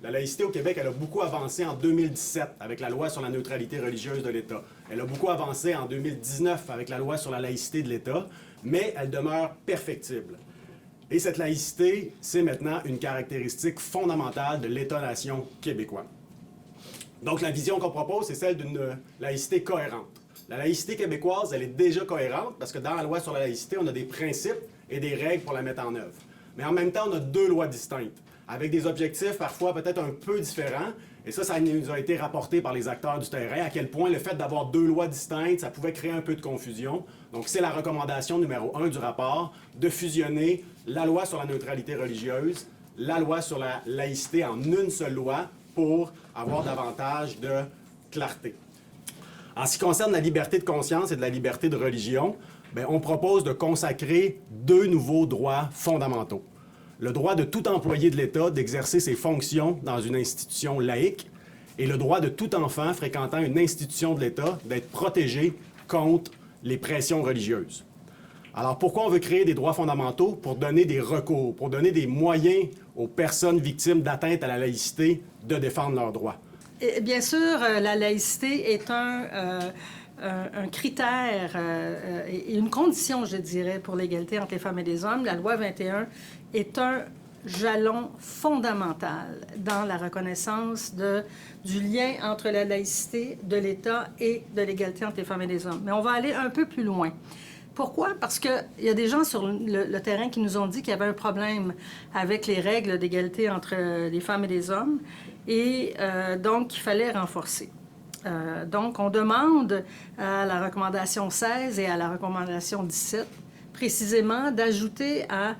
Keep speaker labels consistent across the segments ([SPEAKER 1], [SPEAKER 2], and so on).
[SPEAKER 1] La laïcité au Québec, elle a beaucoup avancé en 2017 avec la loi sur la neutralité religieuse de l'État. Elle a beaucoup avancé en 2019 avec la loi sur la laïcité de l'État, mais elle demeure perfectible. Et cette laïcité, c'est maintenant une caractéristique fondamentale de l'État-nation québécois. Donc la vision qu'on propose, c'est celle d'une laïcité cohérente. La laïcité québécoise, elle est déjà cohérente parce que dans la loi sur la laïcité, on a des principes et des règles pour la mettre en œuvre. Mais en même temps, on a deux lois distinctes, avec des objectifs parfois peut-être un peu différents. Et ça nous a été rapporté par les acteurs du terrain, à quel point le fait d'avoir deux lois distinctes, ça pouvait créer un peu de confusion. Donc c'est la recommandation numéro 1 du rapport, de fusionner la loi sur la neutralité religieuse, la loi sur la laïcité en une seule loi pour avoir davantage de clarté. En ce qui concerne la liberté de conscience et de la liberté de religion, on propose de consacrer deux nouveaux droits fondamentaux. Le droit de tout employé de l'État d'exercer ses fonctions dans une institution laïque et le droit de tout enfant fréquentant une institution de l'État d'être protégé contre les pressions religieuses. Alors pourquoi on veut créer des droits fondamentaux? Pour donner des recours, pour donner des moyens aux personnes victimes d'atteinte à la laïcité de défendre leurs droits.
[SPEAKER 2] Et bien sûr, la laïcité est un critère et une condition, je dirais, pour l'égalité entre les femmes et les hommes. La loi 21 est un jalon fondamental dans la reconnaissance du lien entre la laïcité de l'État et de l'égalité entre les femmes et les hommes. Mais on va aller un peu plus loin. Pourquoi? Parce qu'il y a des gens sur le terrain qui nous ont dit qu'il y avait un problème avec les règles d'égalité entre les femmes et les hommes et donc il fallait renforcer. Donc on demande à la recommandation 16 et à la recommandation 17 précisément d'ajouter à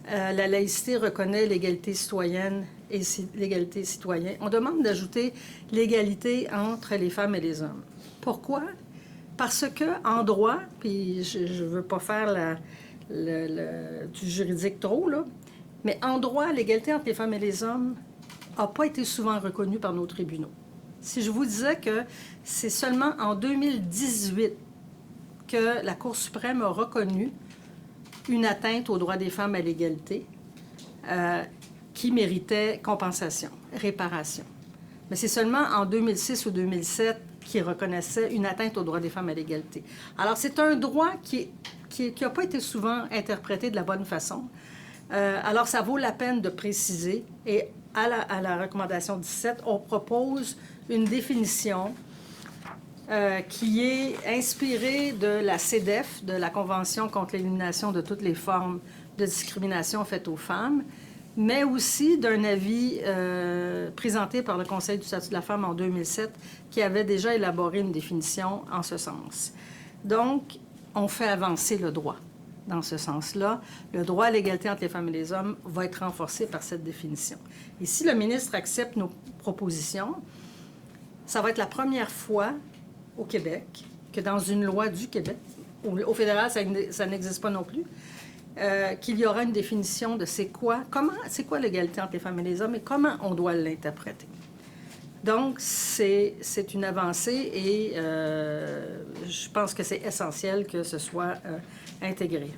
[SPEAKER 2] la laïcité reconnaît l'égalité citoyenne et l'égalité citoyenne. On demande d'ajouter l'égalité entre les femmes et les hommes. Pourquoi? Parce qu'en droit, puis je ne veux pas faire du juridique trop, là, mais en droit, l'égalité entre les femmes et les hommes n'a pas été souvent reconnue par nos tribunaux. Si je vous disais que c'est seulement en 2018 que la Cour suprême a reconnu une atteinte aux droits des femmes à l'égalité qui méritait compensation, réparation. Mais c'est seulement en 2006 ou 2007 qui reconnaissait une atteinte aux droits des femmes à l'égalité. Alors, c'est un droit qui n'a pas été souvent interprété de la bonne façon. Alors, ça vaut la peine de préciser. Et à la recommandation 17, on propose une définition qui est inspirée de la CEDEF, de la Convention contre l'élimination de toutes les formes de discrimination faites aux femmes, mais aussi d'un avis présenté par le Conseil du statut de la femme en 2007, qui avait déjà élaboré une définition en ce sens. Donc, on fait avancer le droit dans ce sens-là. Le droit à l'égalité entre les femmes et les hommes va être renforcé par cette définition. Et si le ministre accepte nos propositions, ça va être la première fois au Québec que dans une loi du Québec, au fédéral, ça n'existe pas non plus, qu'il y aura une définition de c'est quoi l'égalité entre les femmes et les hommes et comment on doit l'interpréter. Donc, c'est une avancée et je pense que c'est essentiel que ce soit intégré.